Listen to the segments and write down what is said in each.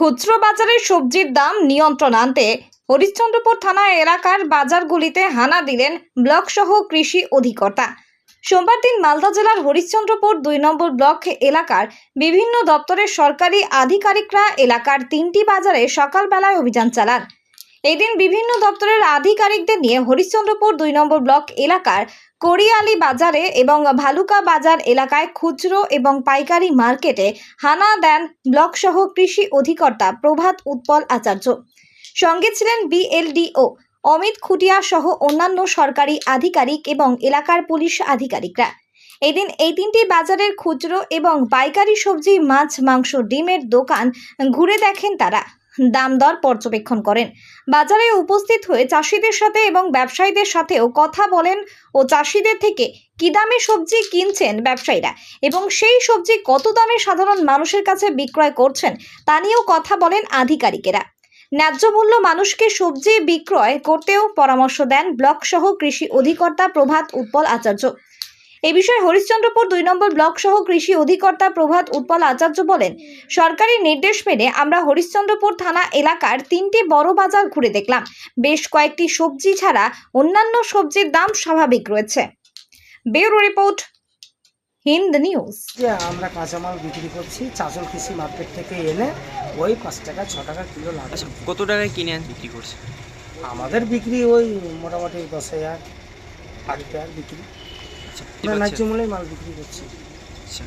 খুচরো বাজারে সবজির দাম নিয়ন্ত্রণ আনতে হরিশ্চন্দ্রপুর থানা এলাকার বাজারগুলিতে হানা দিলেন ব্লক সহ কৃষি অধিকর্তা। সোমবার দিন মালদা জেলার হরিশ্চন্দ্রপুর ২ নম্বর ব্লক এলাকার বিভিন্ন দপ্তরের সরকারি আধিকারিকরা এলাকার ৩টি বাজারে সকালবেলায় অভিযান চালান। এদিন বিভিন্ন দপ্তরের আধিকারিকদের নিয়ে হরিশ্চন্দ্রপুর ২ নম্বর ব্লক এলাকার করিয়ালি বাজারে এবং ভালুকা বাজার এলাকায় খুচরো এবং পাইকারি মার্কেটে হানা দেন ব্লক সহ কৃষি অধিকর্তা প্রভাত উৎপল আচার্য। সঙ্গে ছিলেন বিএলডিও অমিত খুটিয়া সহ অন্যান্য সরকারি আধিকারিক এবং এলাকার পুলিশ আধিকারিকরা। এদিন এই ৩টি বাজারের খুচরো এবং পাইকারি সবজি, মাছ, মাংস, ডিমের দোকান ঘুরে দেখেন তারা, দাম দর পর্যবেক্ষণ করেন। বাজারে উপস্থিত হয়ে চাষিদের সাথে এবং ব্যবসায়ীদের সাথেও কথা বলেন ও চাষিদের থেকে কি দামে সবজি কিনছেন ব্যবসায়ীরা এবং সেই সবজি কত দামে সাধারণ মানুষের কাছে বিক্রয় করছেন তা নিয়েও কথা বলেন আধিকারিকেরা। ন্যায্য মূল্য মানুষকে সবজি বিক্রয় করতেও পরামর্শ দেন ব্লক সহ কৃষি অধিকর্তা প্রভাত উৎপল আচার্য। এই বিষয়ে হরিশ্চন্দ্রপুর ২ নম্বর ব্লক সহ কৃষি অধিকর্তা প্রভাত উৎপল আচার্য বলেন, সরকারি নির্দেশ মেনে আমরা হরিশ্চন্দ্রপুর থানা এলাকার ৩টি বড় বাজার ঘুরে দেখলাম। বেশ কয়েকটি সবজি ছাড়া অন্যান্য সবজির দাম স্বাভাবিক রয়েছে। Bureau report, Hind news. যে আমরা কাঁচামাল বিক্রি করছি চাঁচল কৃষি মার্কেট থেকে এনে ওই ৫ টাকা ৬ টাকা কিলো লাগে। আচ্ছা, কত টাকায় কিনে বিক্রি করছে? আমাদের বিক্রি ওই মোটামুটি ১০,০০০ ৮ টাকার বিক্রি। আচ্ছা, আমরা ন্যায্য মূল্যে মাল বিক্রি করছি। আচ্ছা,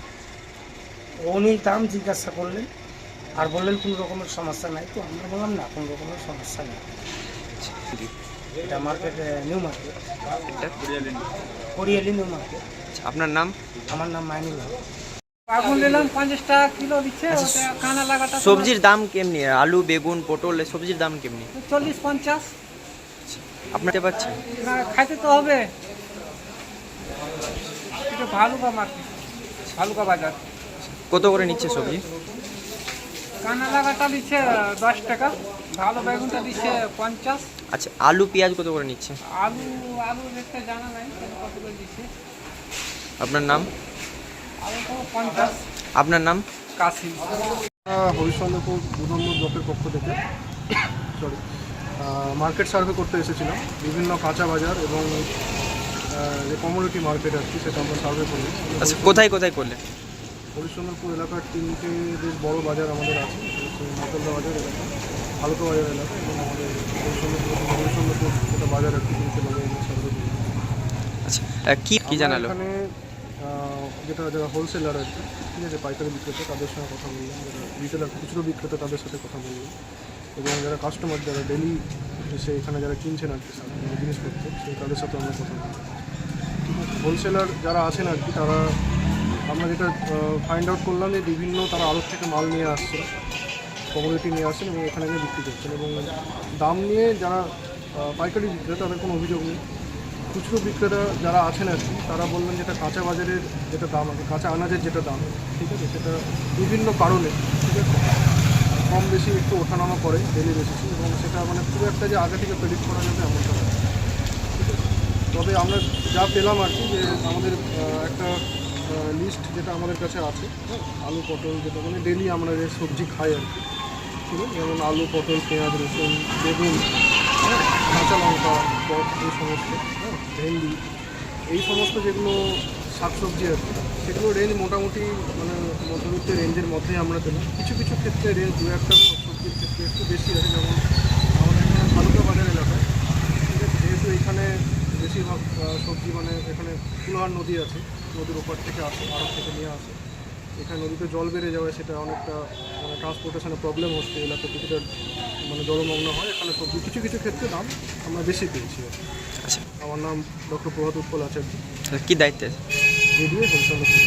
উনি দাম জিজ্ঞাসা করলেন আর বললেন কোনো রকমের সমস্যা নাই, তো আমরা বললাম না কোনো রকমের সমস্যা নেই। এটা মার্কেট নিউ মার্কেট, এটা করিয়ালি নিউ মার্কেট। আচ্ছা, আপনার নাম? আমার নাম মাইনুল হক। আগুন নিলাম ৫০ টাকা কিলো দিচ্ছে। আচ্ছা, ওটা কানা লাগাটা সবজির দাম কেমনি? আলু, বেগুন, পটল, সবজির দাম কেমনি ৪০-৫০। আপনার পাচ্ছেন? না, খাইতে তো হবে। এটা ভালুকা মার্কেট, ভালুকা বাজার। কত করে নিচ্ছে সবজি? কানা লাগাটা দিচ্ছে ১০ টাকা, ভালো বেগুনটা দিচ্ছে ৫০। আচ্ছা, আলু, পেঁয়াজ কত করে নিচ্ছে? আলু রেটটা জানা নাই কত করে দিচ্ছে। আপনার নাম? আলু তো ৫০। আপনার নাম? কাশিম। হরিশ্চন্দ্রপুর ২ নম্বর ব্লকের পক্ষ থেকে মার্কেট সার্ভে করতে এসেছিলাম। বিভিন্ন কাঁচা বাজার এবং যে কমিউনিটি মার্কেট আর কি, সেটা আমরা সার্ভে করি। আচ্ছা, কোথায় কোথায় করলে? হরিশ্চন্দ্রপুর এলাকার ৩টে বেশ বড় বাজার আমাদের আছে। মতলদা বাজার এলাকা, ভালুকা বাজার এলাকা এবং আমাদের হরিশ্চন্দ্রপুর যেটা বাজার আর কি, ৩টে বাজার আমরা সার্ভে করি। আচ্ছা, কি জানালো? এখানে যারা হোলসেলার আর কি, ঠিক আছে, পাইকারি বিক্রেতা, তাদের সঙ্গে কথা বললাম। যারা রিটেলার খুচরো বিক্রেতা তাদের সাথে কথা বললাম, এবং যারা কাস্টমার, যারা ডেলি এসে এখানে যারা কিনছেন আর কি জিনিসপত্র, সেই তাদের সাথে আমরা কথা বললাম। হোলসেলার যারা আছেন আর কি, তারা আমরা যেটা ফাইন্ড আউট করলাম যে বিভিন্ন তারা আড়ত থেকে মাল নিয়ে আসছেন, কমোডিটি নিয়ে আসছেন এবং এখানে এনে বিক্রি করছেন। এবং দাম নিয়ে যারা পাইকারি বিক্রেতা তাদের কোনো অভিযোগ নেই। খুচরো বিক্রেতা যারা আছেন আর কি, তারা বললেন যেটা কাঁচা বাজারের যেটা দাম আছে, কাঁচা আনাজের যেটা দাম, ঠিক আছে, সেটা বিভিন্ন কারণে, ঠিক আছে, কম বেশি একটু ওঠানামা করে ডেলি বেসিসে, এবং সেটা মানে খুব একটা যে আগে থেকে প্রেডিক্ট করা যাবে এমনটা নয়, ঠিক আছে। তবে আমরা যা পেলাম আর কি, যে আমাদের একটা লিস্ট যেটা আমাদের কাছে আছে, আলু, পটল, যেটা মানে ডেলি আমরা যে সবজি খাই আর কি, ঠিক আছে, যেমন আলু, পটল, পেঁয়াজ, রসুন, বেগুন, কাঁচা লঙ্কা, এই সমস্ত, ভেন্ডি, এই সমস্ত যেগুলো শাকসবজি আর কি, সেগুলো রেঞ্জ মোটামুটি মানে মধ্যবিত্ত রেঞ্জের মধ্যেই আমরা পেলাম। কিছু কিছু ক্ষেত্রে রেঞ্জ দু একটা সবজির ক্ষেত্রে একটু বেশি আছে, যেমন আমাদের এখানে ভালুকা বাজার এলাকায়, ঠিক আছে, যেহেতু এখানে বেশিরভাগ সবজি মানে এখানে কুলহার নদী আছে, নদীর ওপর থেকে আসে, আড়ত থেকে নিয়ে আসে। এখানে নদীতে জল বেড়ে যাওয়ায় সেটা অনেকটা মানে ট্রান্সপোর্টেশনে প্রবলেম হচ্ছে, এলাকা কিছুটা মানে জলমগ্ন হয়। এখানে সবজি কিছু কিছু ক্ষেত্রে দাম আমরা বেশি পেয়েছি। আচ্ছা, আমার নাম ডক্টর প্রভাত উৎপল আচার্য, কি দায়িত্বে আছে? রেডিও হরিশ্চন্দ্রপুর।